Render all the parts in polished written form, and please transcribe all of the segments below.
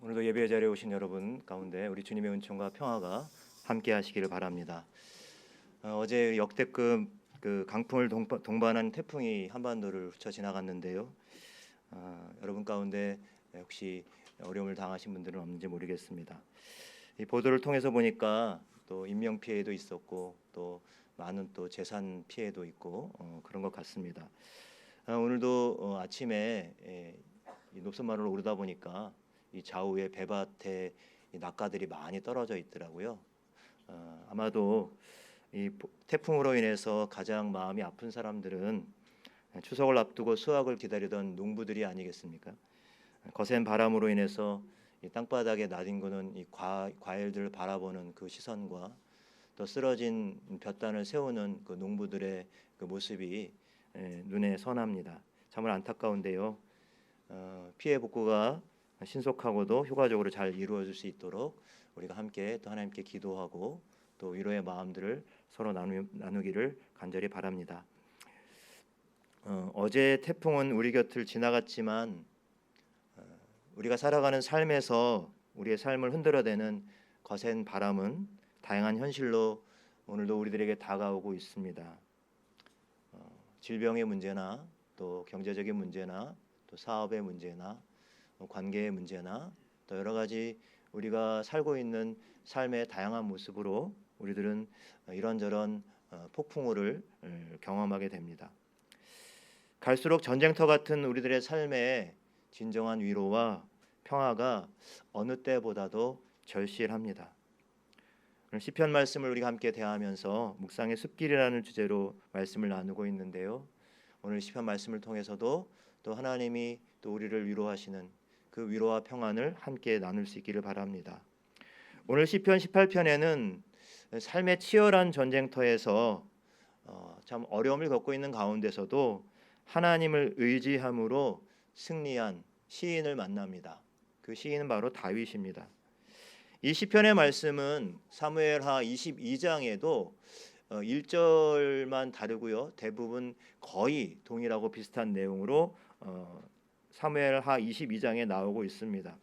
오늘도 예배 자리에 오신 여러분 가운데 우리 주님의 은총과 평화가 함께 하시기를 바랍니다. 어제 역대급 강풍을 동반한 태풍이 한반도를 훌쳐 지나갔는데요. 여러분 가운데 혹시 어려움을 당하신 분들은 없는지 모르겠습니다. 이 보도를 통해서 보니까 또 인명 피해도 있었고 또 많은 또 재산 피해도 있고 그런 것 같습니다. 오늘도 아침에 이 녹선마루를 오르다 보니까 이 좌우에 배밭에 이 낙가들이 많이 떨어져 있더라고요. 아마도 이 태풍으로 인해서 가장 마음이 아픈 사람들은 추석을 앞두고 수확을 기다리던 농부들이 아니겠습니까? 거센 바람으로 인해서 이 땅바닥에 나뒹구는 이 과일들을 바라보는 그 시선과 또 쓰러진 볕단을 세우는 그 농부들의 그 모습이 눈에 선합니다. 정말 안타까운데요. 피해 복구가 신속하고도 효과적으로 잘 이루어질 수 있도록 우리가 함께 또 하나님께 기도하고 또 위로의 마음들을 서로 나누기를 간절히 바랍니다. 어제 태풍은 우리 곁을 지나갔지만 우리가 살아가는 삶에서 우리의 삶을 흔들어대는 거센 바람은 다양한 현실로 오늘도 우리들에게 다가오고 있습니다. 질병의 문제나 또 경제적인 문제나 또 사업의 문제나 관계의 문제나 또 여러 가지 우리가 살고 있는 삶의 다양한 모습으로 우리들은 이런저런 폭풍우를 경험하게 됩니다. 갈수록 전쟁터 같은 우리들의 삶에 진정한 위로와 평화가 어느 때보다도 절실합니다. 오늘 시편 말씀을 우리가 함께 대하면서 묵상의 숲길이라는 주제로 말씀을 나누고 있는데요. 오늘 시편 말씀을 통해서도 또 하나님이 또 우리를 위로하시는 그 위로와 평안을 함께 나눌 수 있기를 바랍니다. 오늘 시편 18편에는 삶의 치열한 전쟁터에서 참 어려움을 겪고 있는 가운데서도 하나님을 의지함으로 승리한 시인을 만납니다. 그 시인은 바로 다윗입니다. 이 시편의 말씀은 사무엘하 22장에도 1절만 다르고요. 대부분 거의 동일하고 비슷한 내용으로 사무엘하 22장에 나오고 있습니다.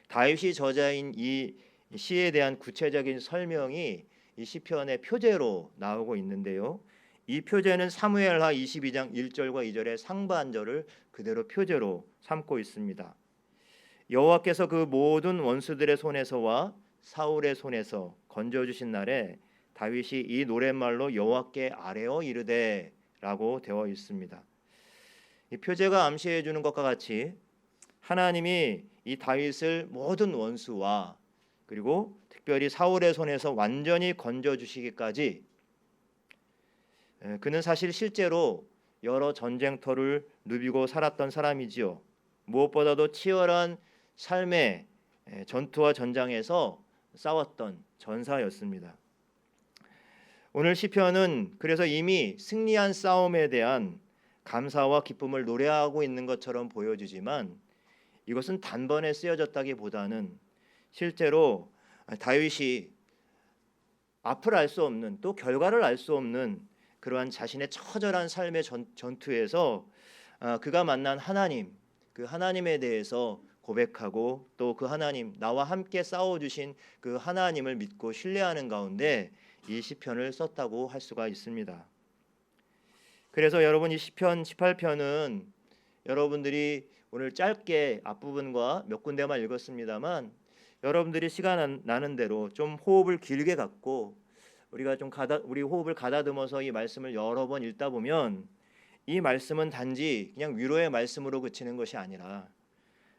다윗이 저자인 이 시에 대한 구체적인 설명이 이 시편의 표제로 나오고 있는데요. 이 표제는 사무엘하 22장 1절과 2절의 상반절을 그대로 표제로 삼고 있습니다. 여호와께서 그 모든 원수들의 손에서와 사울의 손에서 건져주신 날에 다윗이 이 노랫말로 여호와께 아뢰어 이르되라고 되어 있습니다. 이 표제가 암시해 주는 것과 같이 하나님이 이 다윗을 모든 원수와 그리고 특별히 사울의 손에서 완전히 건져주시기까지 그는 사실 실제로 여러 전쟁터를 누비고 살았던 사람이지요. 무엇보다도 치열한 삶의 전투와 전장에서 싸웠던 전사였습니다. 오늘 시편은 그래서 이미 승리한 싸움에 대한 감사와 기쁨을 노래하고 있는 것처럼 보여지지만 이것은 단번에 쓰여졌다기보다는 실제로 다윗이 앞을 알 수 없는 또 결과를 알 수 없는 그러한 자신의 처절한 삶의 전투에서 그가 만난 하나님, 그 하나님에 대해서 고백하고 또 그 하나님, 나와 함께 싸워주신 그 하나님을 믿고 신뢰하는 가운데 이 시편을 썼다고 할 수가 있습니다. 그래서 여러분 이 시편 18편은 여러분들이 오늘 짧게 앞부분과 몇 군데만 읽었습니다만 여러분들이 시간 나는 대로 좀 호흡을 길게 갖고 우리가 좀 우리 호흡을 가다듬어서 이 말씀을 여러 번 읽다 보면 이 말씀은 단지 그냥 위로의 말씀으로 그치는 것이 아니라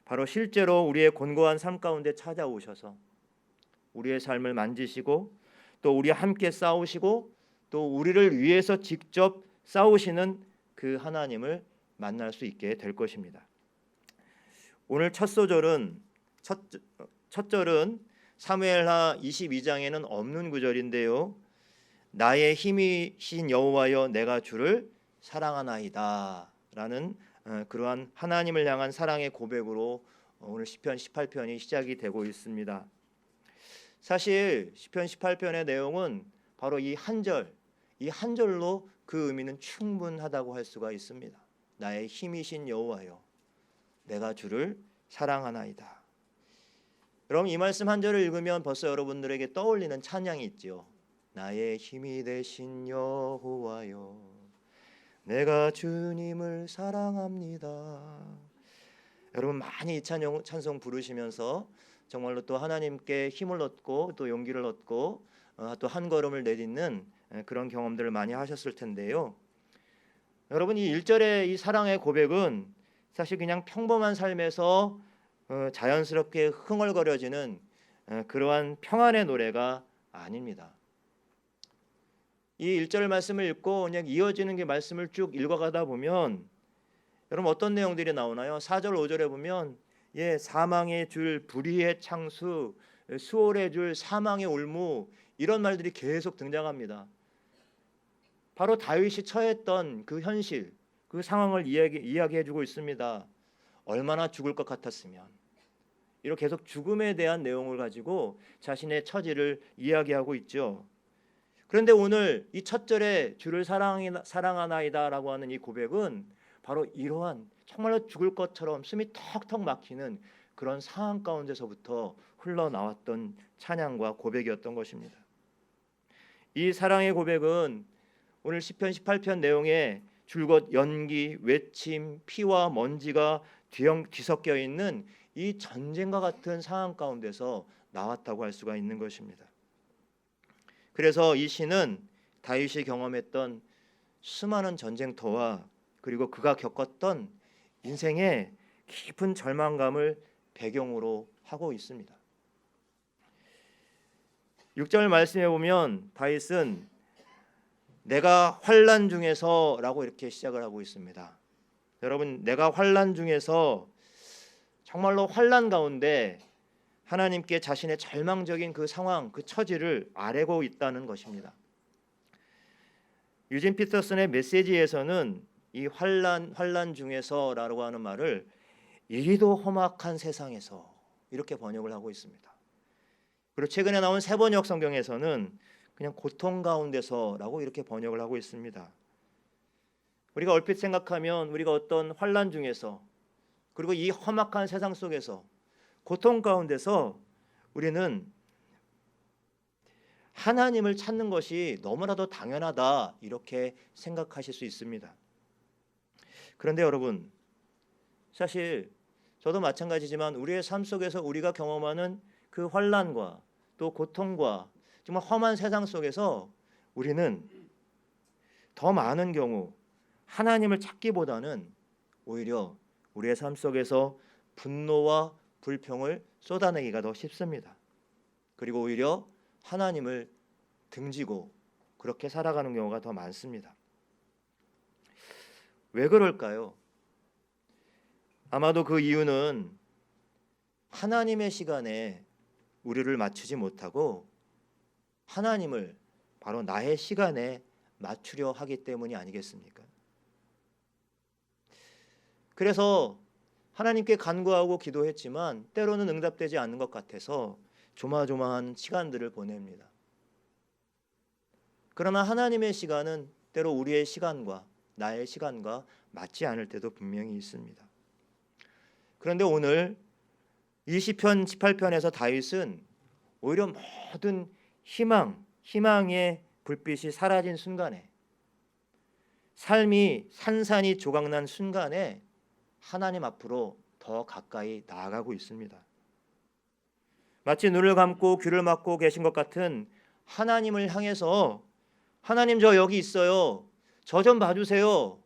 바로 실제로 우리의 곤고한 삶 가운데 찾아오셔서 우리의 삶을 만지시고 또 우리와 함께 싸우시고 또 우리를 위해서 직접 싸우시는 그 하나님을 만날 수 있게 될 것입니다. 오늘 첫 절은 사무엘하 22장에는 없는 구절인데요. 나의 힘이신 여호와여 내가 주를 사랑하나이다 라는 그러한 하나님을 향한 사랑의 고백으로 오늘 시편 18편이 시작이 되고 있습니다. 사실 시편 18편의 내용은 바로 이 한 절로 그 의미는 충분하다고 할 수가 있습니다. 나의 힘이신 여호와여 내가 주를 사랑하나이다. 여러분 이 말씀 한 절을 읽으면 벌써 여러분들에게 떠올리는 찬양이 있지요. 나의 힘이 되신 여호와여, 내가 주님을 사랑합니다. 여러분 많이 이 찬송 부르시면서 정말로 또 하나님께 힘을 얻고 또 용기를 얻고 또 한 걸음을 내딛는 그런 경험들을 많이 하셨을 텐데요. 여러분 이 1절의 이 사랑의 고백은 사실 그냥 평범한 삶에서 자연스럽게 흥얼거려지는 그러한 평안의 노래가 아닙니다. 이 1절 말씀을 읽고 그냥 이어지는 게 말씀을 쭉 읽어가다 보면 여러분 어떤 내용들이 나오나요? 4절 5절에 보면 사망의 줄, 불의의 창수, 수월의 줄, 사망의 올무 이런 말들이 계속 등장합니다. 바로 다윗이 처했던 그 현실, 그 상황을 이야기해주고 있습니다. 얼마나 죽을 것 같았으면. 이렇게 계속 죽음에 대한 내용을 가지고 자신의 처지를 이야기하고 있죠. 그런데 오늘 이 첫 절에 주를 사랑하나이다라고 하는 이 고백은 바로 이러한 정말로 죽을 것처럼 숨이 턱턱 막히는 그런 상황 가운데서부터 흘러나왔던 찬양과 고백이었던 것입니다. 이 사랑의 고백은 오늘 시편 18편 내용에 줄곧 연기, 외침, 피와 먼지가 뒤섞여 있는 이 전쟁과 같은 상황 가운데서 나왔다고 할 수가 있는 것입니다. 그래서 이 시는 다윗이 경험했던 수많은 전쟁터와 그리고 그가 겪었던 인생의 깊은 절망감을 배경으로 하고 있습니다. 6절 말씀해 보면 다윗은 내가 환난 중에서라고 이렇게 시작을 하고 있습니다. 여러분 내가 환난 중에서 정말로 환난 가운데 하나님께 자신의 절망적인 그 상황, 그 처지를 아뢰고 있다는 것입니다. 유진 피터슨의 메시지에서는 이 환난 중에서라고 하는 말을 이리도 험악한 세상에서 이렇게 번역을 하고 있습니다. 그리고 최근에 나온 새번역 성경에서는 그냥 고통 가운데서라고 이렇게 번역을 하고 있습니다. 우리가 얼핏 생각하면 우리가 어떤 환난 중에서 그리고 이 험악한 세상 속에서 고통 가운데서 우리는 하나님을 찾는 것이 너무나도 당연하다 이렇게 생각하실 수 있습니다. 그런데 여러분 사실 저도 마찬가지지만 우리의 삶 속에서 우리가 경험하는 그 환난과 또 고통과 정말 험한 세상 속에서 우리는 더 많은 경우 하나님을 찾기보다는 오히려 우리의 삶 속에서 분노와 불평을 쏟아내기가 더 쉽습니다. 그리고 오히려 하나님을 등지고 그렇게 살아가는 경우가 더 많습니다. 왜 그럴까요? 아마도 그 이유는 하나님의 시간에 우리를 맞추지 못하고 하나님을 바로 나의 시간에 맞추려 하기 때문이 아니겠습니까? 그래서 하나님께 간구하고 기도했지만 때로는 응답되지 않는 것 같아서 조마조마한 시간들을 보냅니다. 그러나 하나님의 시간은 때로 우리의 시간과 나의 시간과 맞지 않을 때도 분명히 있습니다. 그런데 오늘 이 시편 18편에서 다윗은 오히려 모든 희망의 불빛이 사라진 순간에 삶이 산산이 조각난 순간에 하나님 앞으로 더 가까이 나아가고 있습니다. 마치 눈을 감고 귀를 막고 계신 것 같은 하나님을 향해서 하나님 저 여기 있어요. 저 좀 봐주세요.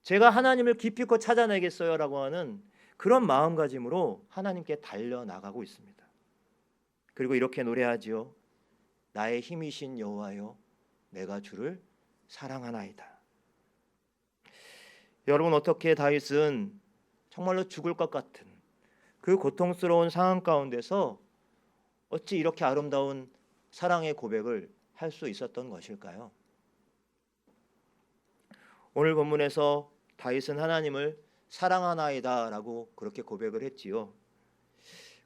제가 하나님을 깊이껏 찾아내겠어요 라고 하는 그런 마음가짐으로 하나님께 달려나가고 있습니다. 그리고 이렇게 노래하지요. 나의 힘이신 여호와여 내가 주를 사랑하나이다. 여러분 어떻게 다윗은 정말로 죽을 것 같은 그 고통스러운 상황 가운데서 어찌 이렇게 아름다운 사랑의 고백을 할 수 있었던 것일까요? 오늘 본문에서 다윗은 하나님을 사랑하나이다 라고 그렇게 고백을 했지요.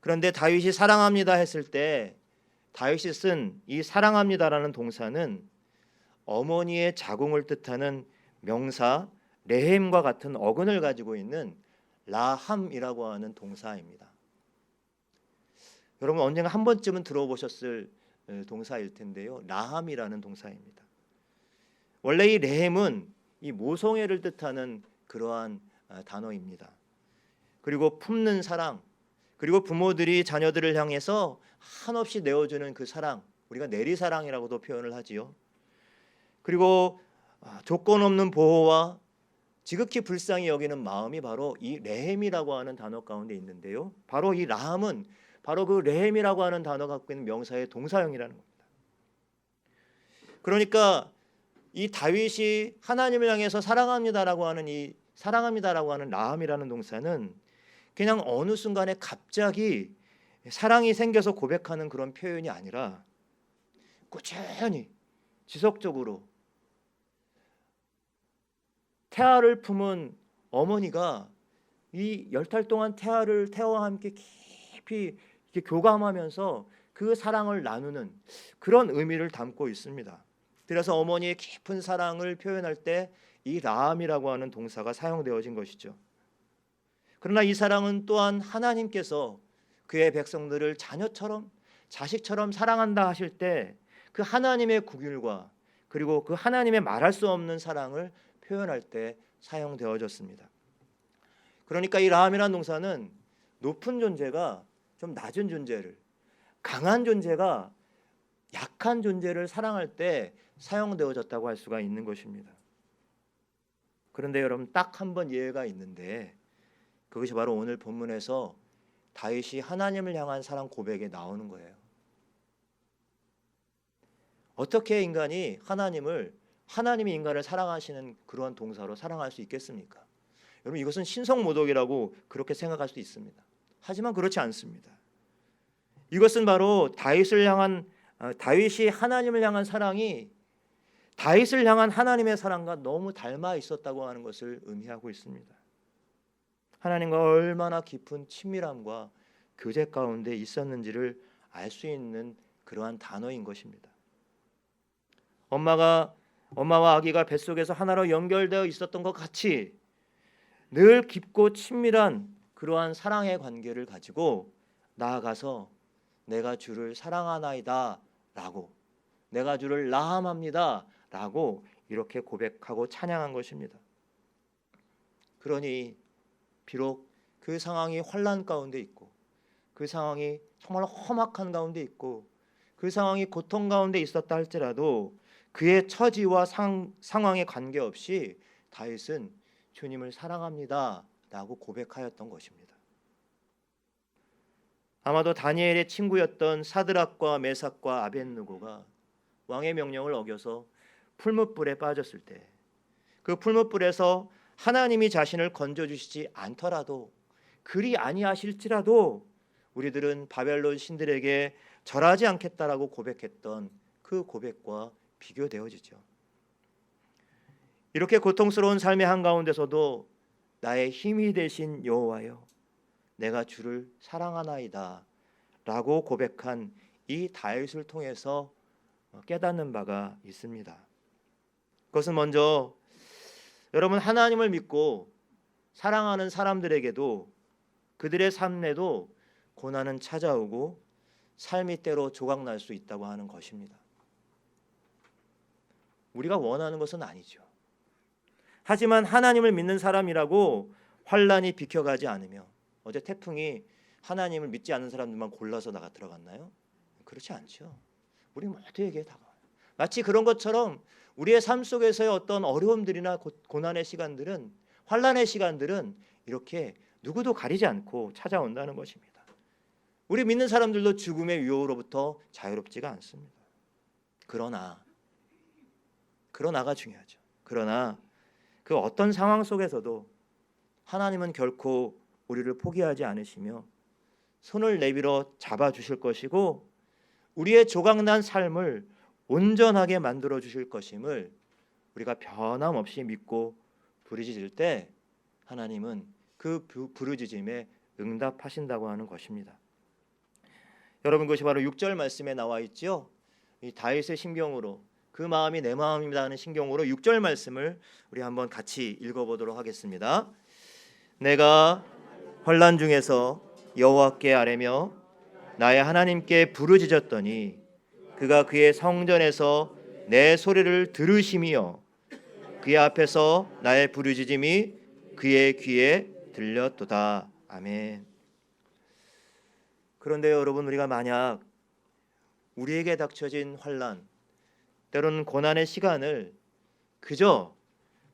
그런데 다윗이 사랑합니다 했을 때 다윗이 쓴 이 사랑합니다라는 동사는 어머니의 자궁을 뜻하는 명사 레헴과 같은 어근을 가지고 있는 라함이라고 하는 동사입니다. 여러분 언젠가 한 번쯤은 들어보셨을 동사일 텐데요. 라함이라는 동사입니다. 원래 이 레헴은 이 모성애를 뜻하는 그러한 단어입니다. 그리고 품는 사랑, 그리고 부모들이 자녀들을 향해서 한없이 내어주는 그 사랑, 우리가 내리사랑이라고도 표현을 하지요. 그리고 조건 없는 보호와 지극히 불쌍히 여기는 마음이 바로 이 레헴이라고 하는 단어 가운데 있는데요. 바로 이 라함은 바로 그 레헴이라고 하는 단어가 갖고 있는 명사의 동사형이라는 겁니다. 그러니까 이 다윗이 하나님을 향해서 사랑합니다라고 하는 라함이라는 동사는 그냥 어느 순간에 갑자기 사랑이 생겨서 고백하는 그런 표현이 아니라 꾸준히 지속적으로 태아를 품은 어머니가 이 10달 동안 태아와 함께 깊이 이렇게 교감하면서 그 사랑을 나누는 그런 의미를 담고 있습니다. 그래서 어머니의 깊은 사랑을 표현할 때 이 라함이라고 하는 동사가 사용되어진 것이죠. 그러나 이 사랑은 또한 하나님께서 그의 백성들을 자녀처럼 자식처럼 사랑한다 하실 때 그 하나님의 국률과 그리고 그 하나님의 말할 수 없는 사랑을 표현할 때 사용되어졌습니다. 그러니까 이 라함이라는 동사는 높은 존재가 좀 낮은 존재를, 강한 존재가 약한 존재를 사랑할 때 사용되어졌다고 할 수가 있는 것입니다. 그런데 여러분 딱 한 번 예외가 있는데 그것이 바로 오늘 본문에서 다윗이 하나님을 향한 사랑 고백에 나오는 거예요. 어떻게 인간이 하나님이 인간을 사랑하시는 그러한 동사로 사랑할 수 있겠습니까? 여러분 이것은 신성모독이라고 그렇게 생각할 수 있습니다. 하지만 그렇지 않습니다. 이것은 바로 다윗이 하나님을 향한 사랑이 다윗을 향한 하나님의 사랑과 너무 닮아 있었다고 하는 것을 의미하고 있습니다. 하나님과 얼마나 깊은 친밀함과 교제 가운데 있었는지를 알 수 있는 그러한 단어인 것입니다. 엄마와 아기가 뱃속에서 하나로 연결되어 있었던 것 같이 늘 깊고 친밀한 그러한 사랑의 관계를 가지고 나아가서 내가 주를 사랑하나이다 라고, 내가 주를 라함합니다 라고 이렇게 고백하고 찬양한 것입니다. 그러니 비록 그 상황이 환난 가운데 있고 그 상황이 정말 험악한 가운데 있고 그 상황이 고통 가운데 있었다 할지라도 그의 처지와 상황에 관계없이 다윗은 주님을 사랑합니다 라고 고백하였던 것입니다. 아마도 다니엘의 친구였던 사드락과 메삭과 아벳느고가 왕의 명령을 어겨서 풀무불에 빠졌을 때 그 풀무불에서 하나님이 자신을 건져주시지 않더라도 그리 아니하실지라도 우리들은 바벨론 신들에게 절하지 않겠다라고 고백했던 그 고백과 비교되어지죠. 이렇게 고통스러운 삶의 한가운데서도 나의 힘이 되신 여호와여 내가 주를 사랑하나이다 라고 고백한 이 다윗을 통해서 깨닫는 바가 있습니다. 그것은 먼저 여러분 하나님을 믿고 사랑하는 사람들에게도 그들의 삶에도 고난은 찾아오고 삶이 때로 조각날 수 있다고 하는 것입니다. 우리가 원하는 것은 아니죠. 하지만 하나님을 믿는 사람이라고 환난이 비켜가지 않으며 어제 태풍이 하나님을 믿지 않는 사람들만 골라서 들어갔나요? 그렇지 않죠. 우리 모두에게 다가와요. 마치 그런 것처럼 우리의 삶 속에서의 어떤 어려움들이나 고난의 시간들은 환난의 시간들은 이렇게 누구도 가리지 않고 찾아온다는 것입니다. 우리 믿는 사람들도 죽음의 위협으로부터 자유롭지가 않습니다. 그러나가 중요하죠. 그러나 그 어떤 상황 속에서도 하나님은 결코 우리를 포기하지 않으시며 손을 내밀어 잡아주실 것이고 우리의 조각난 삶을 온전하게 만들어 주실 것임을 우리가 변함없이 믿고 부르짖을 때 하나님은 그 부르짖음에 응답하신다고 하는 것입니다. 여러분 그것이 바로 6절 말씀에 나와 있죠. 이 다윗의 심경으로 그 마음이 내 마음입니다 하는 심경으로 6절 말씀을 우리 한번 같이 읽어보도록 하겠습니다. 내가 환난 중에서 여호와께 아뢰며 나의 하나님께 부르짖었더니 그가 그의 성전에서 내 소리를 들으심이요 그의 앞에서 나의 부르짖음이 그의 귀에 들렸도다. 아멘. 그런데 여러분, 우리가 만약 우리에게 닥쳐진 환난, 때로는 고난의 시간을 그저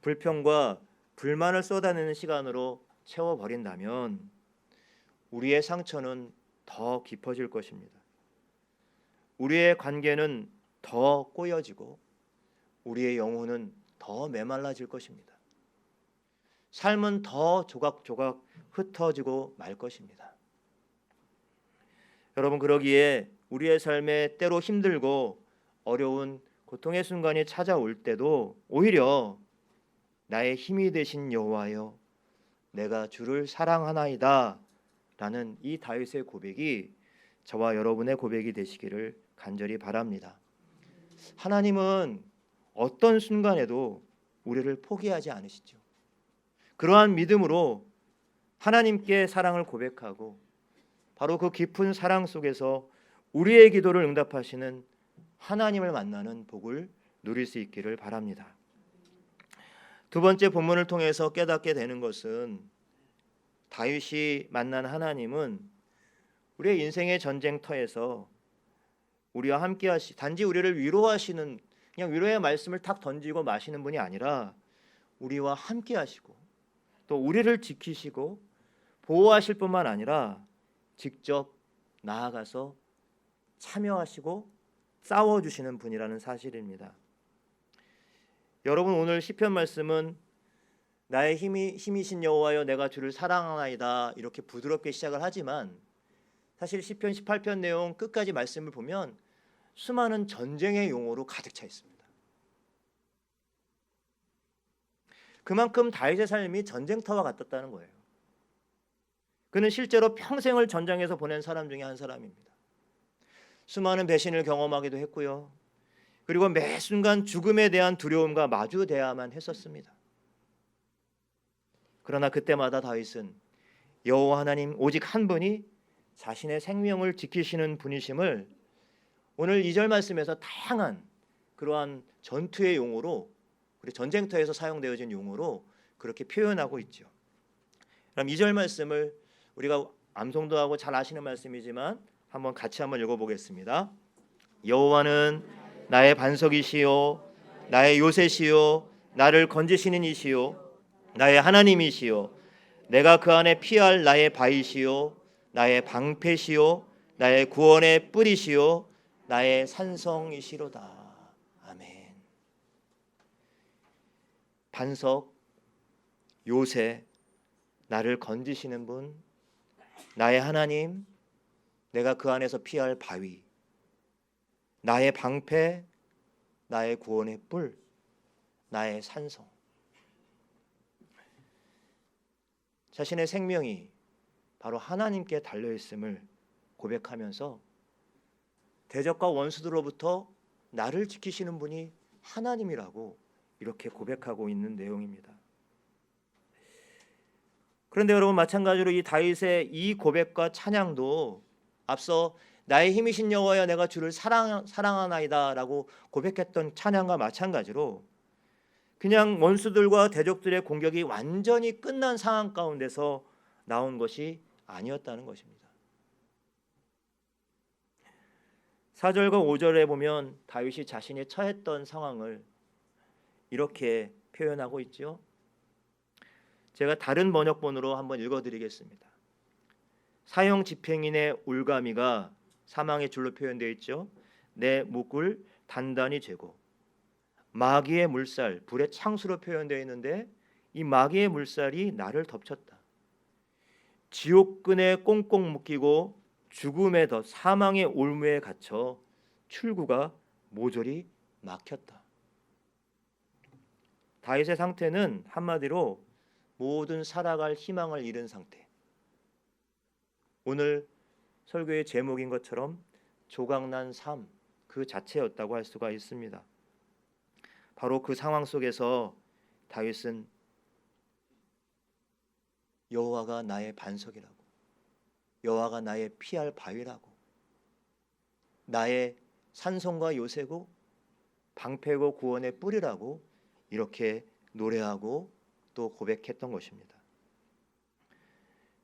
불평과 불만을 쏟아내는 시간으로 채워버린다면 우리의 상처는 더 깊어질 것입니다. 우리의 관계는 더 꼬여지고 우리의 영혼은 더 메말라질 것입니다. 삶은 더 조각조각 흩어지고 말 것입니다. 여러분, 그러기에 우리의 삶에 때로 힘들고 어려운 고통의 순간이 찾아올 때도 오히려 나의 힘이 되신 여호와여 내가 주를 사랑하나이다 라는 이 다윗의 고백이 저와 여러분의 고백이 되시기를 간절히 바랍니다. 하나님은 어떤 순간에도 우리를 포기하지 않으시죠. 그러한 믿음으로 하나님께 사랑을 고백하고 바로 그 깊은 사랑 속에서 우리의 기도를 응답하시는 하나님을 만나는 복을 누릴 수 있기를 바랍니다. 두 번째 본문을 통해서 깨닫게 되는 것은 다윗이 만난 하나님은 우리의 인생의 전쟁터에서 우리와 함께 단지 우리를 위로하시는 그냥 위로의 말씀을 탁 던지고 마시는 분이 아니라 우리와 함께 하시고 또 우리를 지키시고 보호하실 뿐만 아니라 직접 나아가서 참여하시고 싸워주시는 분이라는 사실입니다. 여러분, 오늘 시편 말씀은 나의 힘이신 여호와여 내가 주를 사랑하나이다 이렇게 부드럽게 시작을 하지만 사실 시편 18편 내용 끝까지 말씀을 보면 수많은 전쟁의 용어로 가득 차 있습니다. 그만큼 다윗의 삶이 전쟁터와 같았다는 거예요. 그는 실제로 평생을 전장에서 보낸 사람 중에 한 사람입니다. 수많은 배신을 경험하기도 했고요. 그리고 매 순간 죽음에 대한 두려움과 마주대야만 했었습니다. 그러나 그때마다 다윗은 여호와 하나님 오직 한 분이 자신의 생명을 지키시는 분이심을 오늘 2절 말씀에서 다양한 그러한 전투의 용어로 그리고 전쟁터에서 사용되어진 용어로 그렇게 표현하고 있죠. 그럼 2절 말씀을 우리가 암송도 하고 잘 아시는 말씀이지만 같이 한번 읽어보겠습니다. 여호와는 나의 반석이시요 나의 요새시요 나를 건지시는 이시요 나의 하나님이시요 내가 그 안에 피할 나의 바위시요 나의 방패시요 나의 구원의 뿔이시요 나의 산성이시로다. 아멘. 반석, 요새, 나를 건지시는 분, 나의 하나님, 내가 그 안에서 피할 바위, 나의 방패, 나의 구원의 뿔, 나의 산성. 자신의 생명이 바로 하나님께 달려있음을 고백하면서 대적과 원수들로부터 나를 지키시는 분이 하나님이라고 이렇게 고백하고 있는 내용입니다. 그런데 여러분, 마찬가지로 이 다윗의 이 고백과 찬양도 앞서 나의 힘이신 여호와여 내가 주를 사랑하나이다 라고 고백했던 찬양과 마찬가지로 그냥 원수들과 대적들의 공격이 완전히 끝난 상황 가운데서 나온 것이 아니었다는 것입니다. 4절과 5절에 보면 다윗이 자신이 처했던 상황을 이렇게 표현하고 있죠. 제가 다른 번역본으로 한번 읽어드리겠습니다. 사형 집행인의 울가미가 사망의 줄로 표현되어 있죠. 내 목을 단단히 죄고 마귀의 물살, 불의 창수로 표현되어 있는데 이 마귀의 물살이 나를 덮쳤다. 지옥끈에 꽁꽁 묶이고 죽음의 덫, 사망의 올무에 갇혀 출구가 모조리 막혔다. 다윗의 상태는 한마디로 모든 살아갈 희망을 잃은 상태. 오늘 설교의 제목인 것처럼 조각난 삶 그 자체였다고 할 수가 있습니다. 바로 그 상황 속에서 다윗은 여호와가 나의 반석이라고, 여호와가 나의 피할 바위라고, 나의 산성과 요새고 방패고 구원의 뿌리라고 이렇게 노래하고 또 고백했던 것입니다.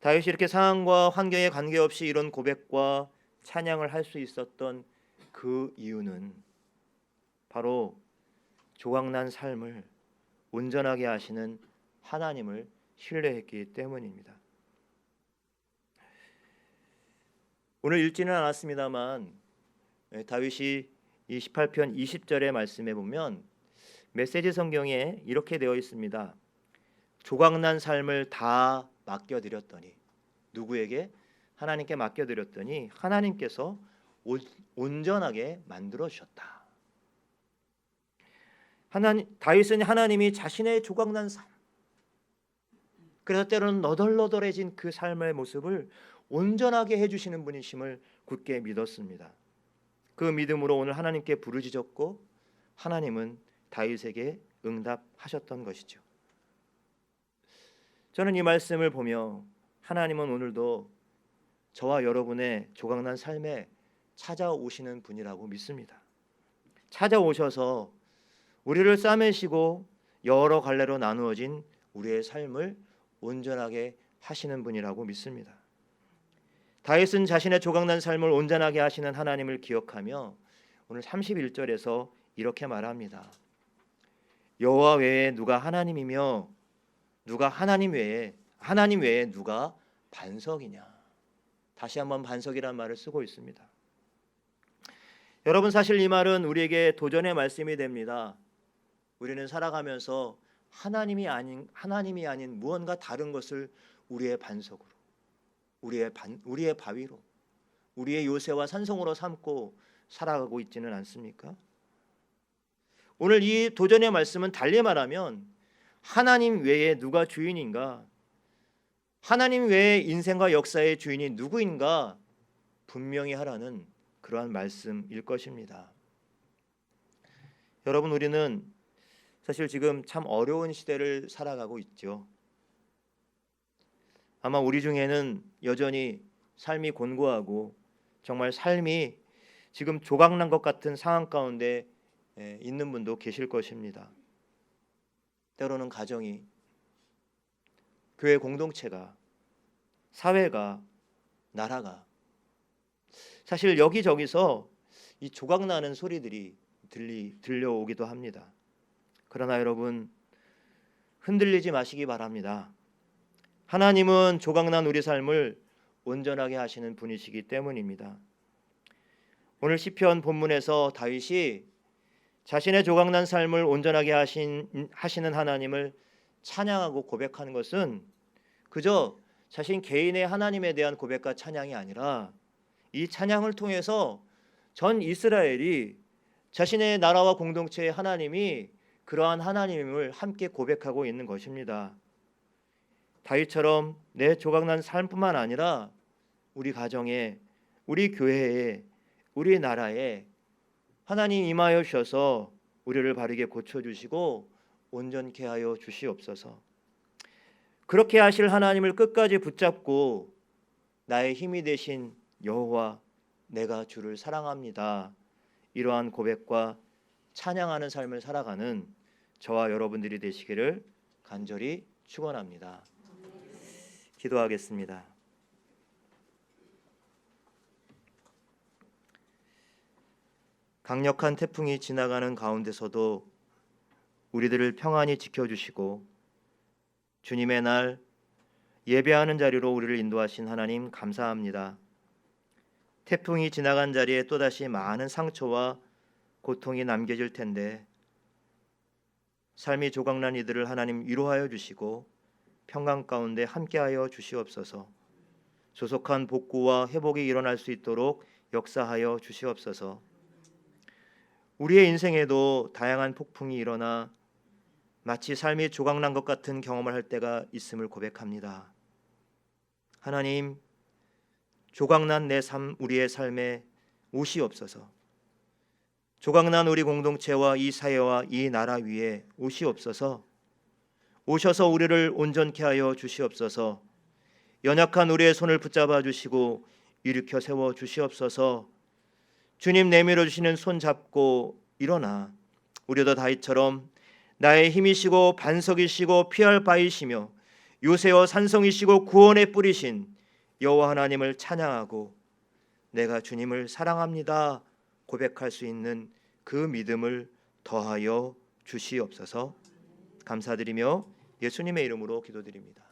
다윗이 이렇게 상황과 환경에 관계없이 이런 고백과 찬양을 할 수 있었던 그 이유는 바로 조각난 삶을 온전하게 하시는 하나님을 신뢰했기 때문입니다. 오늘 읽지는 않았습니다만 다윗이 이 18편 20절의 말씀에 보면 메시지 성경에 이렇게 되어 있습니다. 조각난 삶을 다 맡겨드렸더니, 누구에게? 하나님께 맡겨드렸더니 하나님께서 온전하게 만들어 주셨다. 다윗은 하나님이 자신의 조각난 삶, 그래서 때로는 너덜너덜해진 그 삶의 모습을 온전하게 해주시는 분이심을 굳게 믿었습니다. 그 믿음으로 오늘 하나님께 부르짖었고 하나님은 다윗에게 응답하셨던 것이죠. 저는 이 말씀을 보며 하나님은 오늘도 저와 여러분의 조각난 삶에 찾아오시는 분이라고 믿습니다. 찾아오셔서 우리를 싸매시고 여러 갈래로 나누어진 우리의 삶을 온전하게 하시는 분이라고 믿습니다. 다윗은 자신의 조각난 삶을 온전하게 하시는 하나님을 기억하며 오늘 31절에서 이렇게 말합니다. 여호와 외에 누가 하나님이며 누가 하나님 외에 누가 반석이냐. 다시 한번 반석이란 말을 쓰고 있습니다. 여러분, 사실 이 말은 우리에게 도전의 말씀이 됩니다. 우리는 살아가면서 하나님이 아닌 무언가 다른 것을 우리의 반석으로, 우리의 바위로, 우리의 요새와 산성으로 삼고 살아가고 있지는 않습니까? 오늘 이 도전의 말씀은 달리 말하면 하나님 외에 누가 주인인가? 하나님 외에 인생과 역사의 주인이 누구인가? 분명히 하라는 그러한 말씀일 것입니다. 여러분, 우리는 사실 지금 참 어려운 시대를 살아가고 있죠. 아마 우리 중에는 여전히 삶이 곤고하고 정말 삶이 지금 조각난 것 같은 상황 가운데 있는 분도 계실 것입니다. 때로는 가정이, 교회 공동체가, 사회가, 나라가 사실 여기저기서 이 조각나는 소리들이 들려오기도 합니다. 그러나 여러분, 흔들리지 마시기 바랍니다. 하나님은 조각난 우리 삶을 온전하게 하시는 분이시기 때문입니다. 오늘 시편 본문에서 다윗이 자신의 조각난 삶을 온전하게 하시는 하나님을 찬양하고 고백하는 것은 그저 자신 개인의 하나님에 대한 고백과 찬양이 아니라 이 찬양을 통해서 전 이스라엘이 자신의 나라와 공동체의 하나님이 그러한 하나님을 함께 고백하고 있는 것입니다. 다윗처럼 내 조각난 삶뿐만 아니라 우리 가정에, 우리 교회에, 우리 나라에 하나님 임하여 주셔서 우리를 바르게 고쳐주시고 온전케 하여 주시옵소서. 그렇게 하실 하나님을 끝까지 붙잡고 나의 힘이 되신 여호와, 내가 주를 사랑합니다, 이러한 고백과 찬양하는 삶을 살아가는 저와 여러분들이 되시기를 간절히 축원합니다. 기도하겠습니다. 강력한 태풍이 지나가는 가운데서도 우리들을 평안히 지켜주시고 주님의 날 예배하는 자리로 우리를 인도하신 하나님 감사합니다. 태풍이 지나간 자리에 또다시 많은 상처와 고통이 남겨질 텐데 삶이 조각난 이들을 하나님 위로하여 주시고 평강 가운데 함께하여 주시옵소서. 조속한 복구와 회복이 일어날 수 있도록 역사하여 주시옵소서. 우리의 인생에도 다양한 폭풍이 일어나 마치 삶이 조각난 것 같은 경험을 할 때가 있음을 고백합니다. 하나님, 조각난 내 삶, 우리의 삶에 오시옵소서. 조각난 우리 공동체와 이 사회와 이 나라 위에 오시옵소서. 오셔서 우리를 온전케 하여 주시옵소서. 연약한 우리의 손을 붙잡아 주시고 일으켜 세워 주시옵소서. 주님 내밀어 주시는 손 잡고 일어나 우리도 다윗처럼 나의 힘이시고 반석이시고 피할 바이시며 요새와 산성이시고 구원의 뿌리신 여호와 하나님을 찬양하고 내가 주님을 사랑합니다 고백할 수 있는 그 믿음을 더하여 주시옵소서. 감사드리며 예수님의 이름으로 기도드립니다.